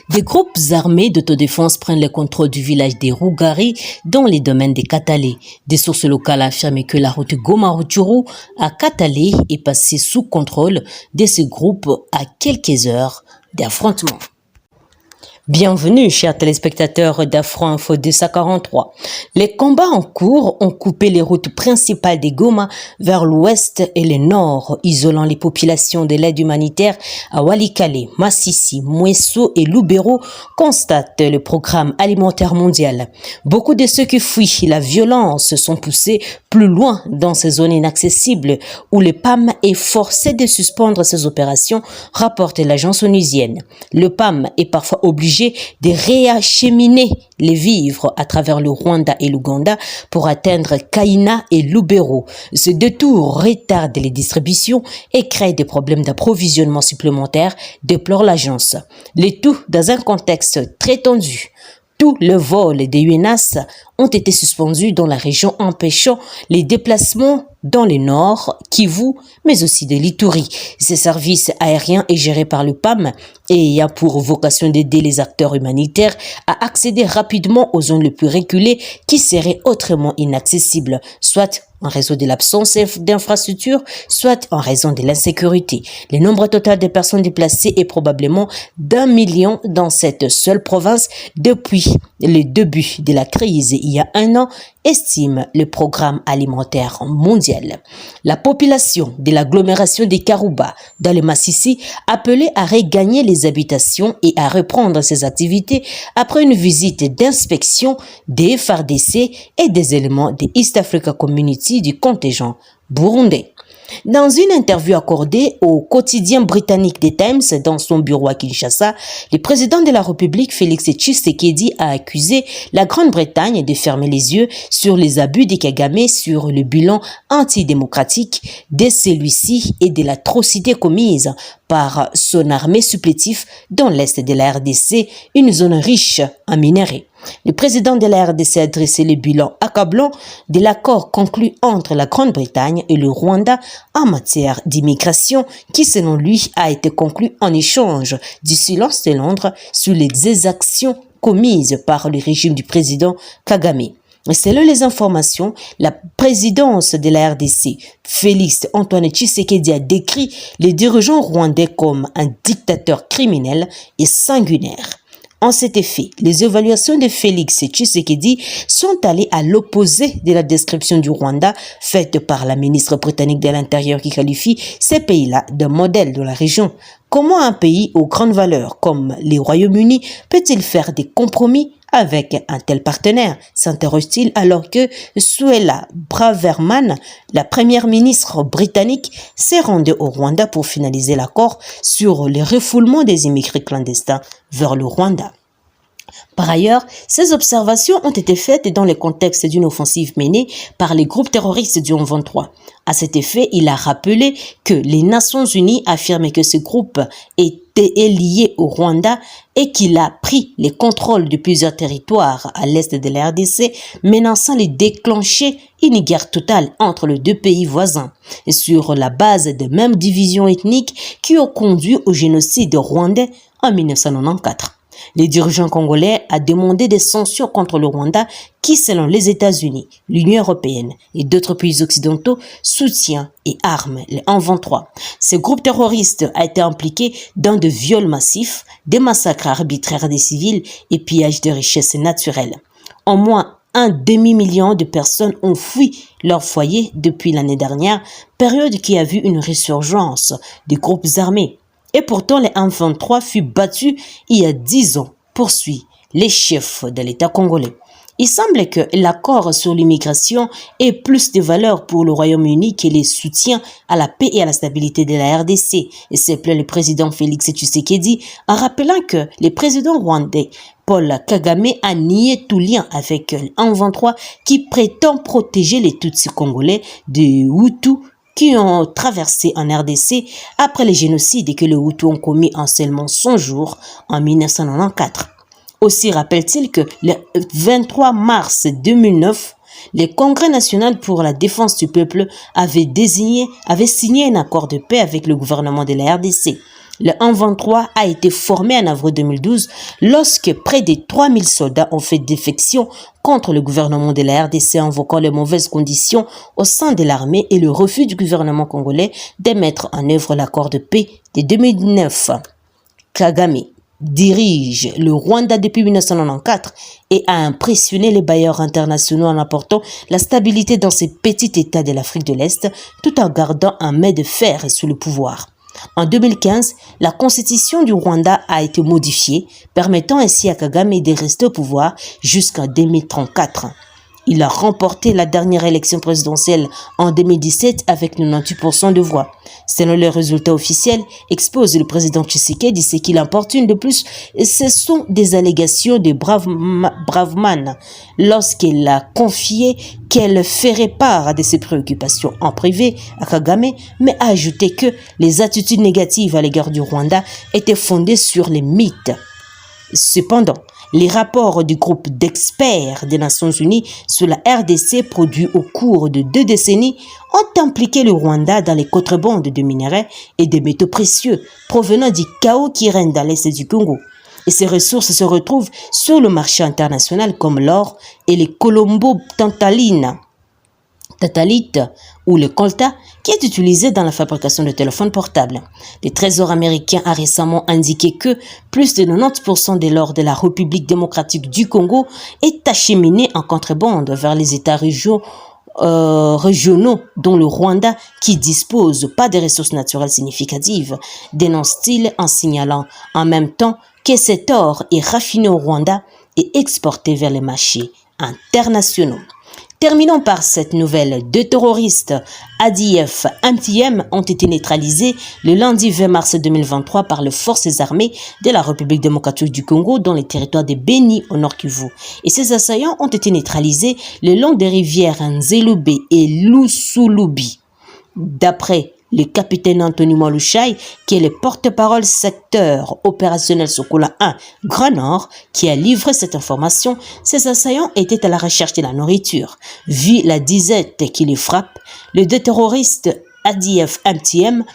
Des groupes armés d'autodéfense prennent le contrôle du village des Rougari dans les domaines des Katalé. Des sources locales affirment que la route Goma-Rutshuru à Katalé est passée sous contrôle de ces groupes à quelques heures d'affrontement. Bienvenue, chers téléspectateurs d'Afro Info 243. Les combats en cours ont coupé les routes principales des Goma vers l'ouest et le nord, isolant les populations de l'aide humanitaire à Walikale, Massissi, Mweso et Lubero, constate le programme alimentaire mondial. Beaucoup de ceux qui fuient la violence sont poussés plus loin dans ces zones inaccessibles où le PAM est forcé de suspendre ses opérations, rapporte l'agence onusienne. Le PAM est parfois obligé de réacheminer les vivres à travers le Rwanda et l'Ouganda pour atteindre Kaina et Lubero. Ce détour retarde les distributions et crée des problèmes d'approvisionnement supplémentaires, déplore l'agence. Le tout dans un contexte très tendu. Tous les vols des UNAS ont été suspendus dans la région, empêchant les déplacements dans le nord, Kivu, mais aussi de l'Ituri. Ce service aérien est géré par le PAM et a pour vocation d'aider les acteurs humanitaires à accéder rapidement aux zones les plus reculées qui seraient autrement inaccessibles, soit en raison de l'absence d'infrastructures, soit en raison de l'insécurité. Le nombre total de personnes déplacées est probablement d'1 million dans cette seule province depuis le début de la crise il y a un an, estime le programme alimentaire mondial. La population de l'agglomération des Karouba dans le Massissi appelée à regagner les habitations et à reprendre ses activités après une visite d'inspection des FARDC et des éléments de East Africa Community du contingent burundais. Dans une interview accordée au quotidien britannique The Times dans son bureau à Kinshasa, le président de la République Félix Tshisekedi a accusé la Grande-Bretagne de fermer les yeux sur les abus de Kagame sur le bilan antidémocratique de celui-ci et de l'atrocité commise par son armée supplétive dans l'est de la RDC, une zone riche en minerais. Le président de la RDC a dressé le bilan accablant de l'accord conclu entre la Grande-Bretagne et le Rwanda en matière d'immigration qui, selon lui, a été conclu en échange du silence de Londres sur les exactions commises par le régime du président Kagame. Selon les informations, la présidence de la RDC, Félix Antoine Tshisekedi, a décrit les dirigeants rwandais comme un dictateur criminel et sanguinaire. En cet effet, les évaluations de Félix Tshisekedi sont allées à l'opposé de la description du Rwanda faite par la ministre britannique de l'Intérieur qui qualifie ces pays-là de modèle de la région. Comment un pays aux grandes valeurs comme les Royaumes-Unis peut-il faire des compromis avec un tel partenaire, s'interroge-t-il alors que Suella Braverman, la première ministre britannique, s'est rendue au Rwanda pour finaliser l'accord sur le refoulement des immigrés clandestins vers le Rwanda. Par ailleurs, ces observations ont été faites dans le contexte d'une offensive menée par les groupes terroristes du M23. À cet effet, il a rappelé que les Nations Unies affirmaient que ce groupe était lié au Rwanda et qu'il a pris le contrôle de plusieurs territoires à l'est de la RDC, menaçant de déclencher une guerre totale entre les deux pays voisins, et sur la base des mêmes divisions ethniques qui ont conduit au génocide rwandais en 1994. Les dirigeants congolais ont demandé des sanctions contre le Rwanda qui, selon les États-Unis, l'Union européenne et d'autres pays occidentaux, soutient et arme les M23. Ce groupe terroriste a été impliqué dans de viols massifs, des massacres arbitraires des civils et pillages de richesses naturelles. Au moins un demi-million de personnes ont fui leur foyer depuis l'année dernière, période qui a vu une résurgence des groupes armés. Et pourtant, les M23 fut battu il y a 10 ans, poursuit les chefs de l'État congolais. Il semble que l'accord sur l'immigration ait plus de valeur pour le Royaume-Uni que les soutiens à la paix et à la stabilité de la RDC. Et c'est plaît le président Félix Tshisekedi en rappelant que le président rwandais Paul Kagame a nié tout lien avec le M23 qui prétend protéger les Tutsis congolais des Hutus qui ont traversé en RDC après les génocides que les Hutus ont commis en seulement 100 jours en 1994. Aussi rappelle-t-il que le 23 mars 2009, le Congrès national pour la défense du peuple avait signé un accord de paix avec le gouvernement de la RDC. Le 1-23 a été formé en avril 2012 lorsque près de 3000 soldats ont fait défection contre le gouvernement de la RDC, invoquant les mauvaises conditions au sein de l'armée et le refus du gouvernement congolais de mettre en œuvre l'accord de paix de 2009. Kagame dirige le Rwanda depuis 1994 et a impressionné les bailleurs internationaux en apportant la stabilité dans ces petits États de l'Afrique de l'Est tout en gardant un main de fer sous le pouvoir. En 2015, la constitution du Rwanda a été modifiée, permettant ainsi à Kagame de rester au pouvoir jusqu'en 2034. Il a remporté la dernière élection présidentielle en 2017 avec 98% de voix. Selon les résultats officiels, expose le président Tshisekedi, ce qui l'importune de plus, ce sont des allégations de Braveman lorsqu'elle a confié qu'elle ferait part de ses préoccupations en privé à Kagame, mais a ajouté que les attitudes négatives à l'égard du Rwanda étaient fondées sur les mythes. Cependant, les rapports du groupe d'experts des Nations Unies sur la RDC produits au cours de 2 décennies ont impliqué le Rwanda dans les contrebandes de minerais et de métaux précieux provenant du chaos qui règne dans l'est du Congo. Et ces ressources se retrouvent sur le marché international comme l'or et les colombo-tantalites ou le colta qui est utilisé dans la fabrication de téléphones portables. Le Trésor américain a récemment indiqué que plus de 90% de l'or de la République démocratique du Congo est acheminé en contrebande vers les États régionaux dont le Rwanda qui dispose pas de ressources naturelles significatives, dénonce-t-il en signalant en même temps que cet or est raffiné au Rwanda et exporté vers les marchés internationaux. Terminons par cette nouvelle. 2 terroristes ADF MTM ont été neutralisés le lundi 20 mars 2023 par les forces armées de la République démocratique du Congo dans les territoires de Beni au Nord Kivu. Et ces assaillants ont été neutralisés le long des rivières Nzelube et Lusulubi. D'après le capitaine Anthony Mwalushai, qui est le porte-parole secteur opérationnel Sokola 1 Grand Nord, qui a livré cette information, ces assaillants étaient à la recherche de la nourriture. Vu la disette qui les frappe, les 2 terroristes ADF MTM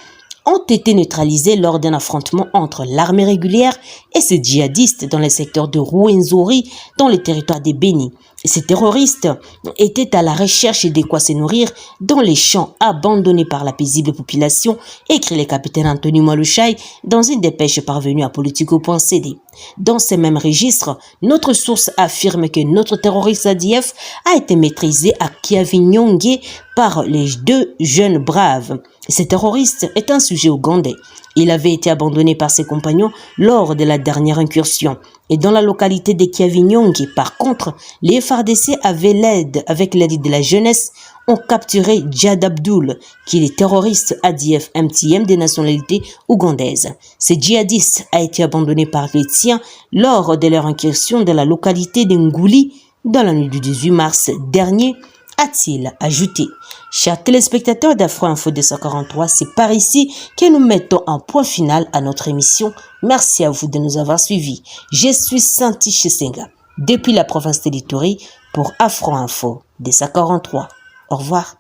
ont été neutralisés lors d'un affrontement entre l'armée régulière et ces djihadistes dans les secteurs de Rwenzori, dans les territoires des Béni. Ces terroristes étaient à la recherche de quoi se nourrir dans les champs abandonnés par la paisible population, écrit le capitaine Anthony Mwalushai dans une dépêche parvenue à Politico.cd. Dans ces mêmes registres, notre source affirme que notre terroriste ADF a été maîtrisé à Kiavinyonge par les 2 jeunes braves. Ce terroriste est un sujet ougandais. Il avait été abandonné par ses compagnons lors de la dernière incursion. Et dans la localité de Kiavinyonge, par contre, les FARDC avec l'aide de la jeunesse, ont capturé Djad Abdul, qui est le terroriste ADF MTM des nationalités ougandaises. Ce djihadiste a été abandonné par les siens lors de leur incursion dans la localité de Ngouli dans la nuit du 18 mars dernier, a-t-il ajouté. Chers téléspectateurs d'Afro Info 243, c'est par ici que nous mettons un point final à notre émission. Merci à vous de nous avoir suivis. Je suis Santi Chisenga, depuis la province de l'Ituri, pour Afro Info 243. Au revoir.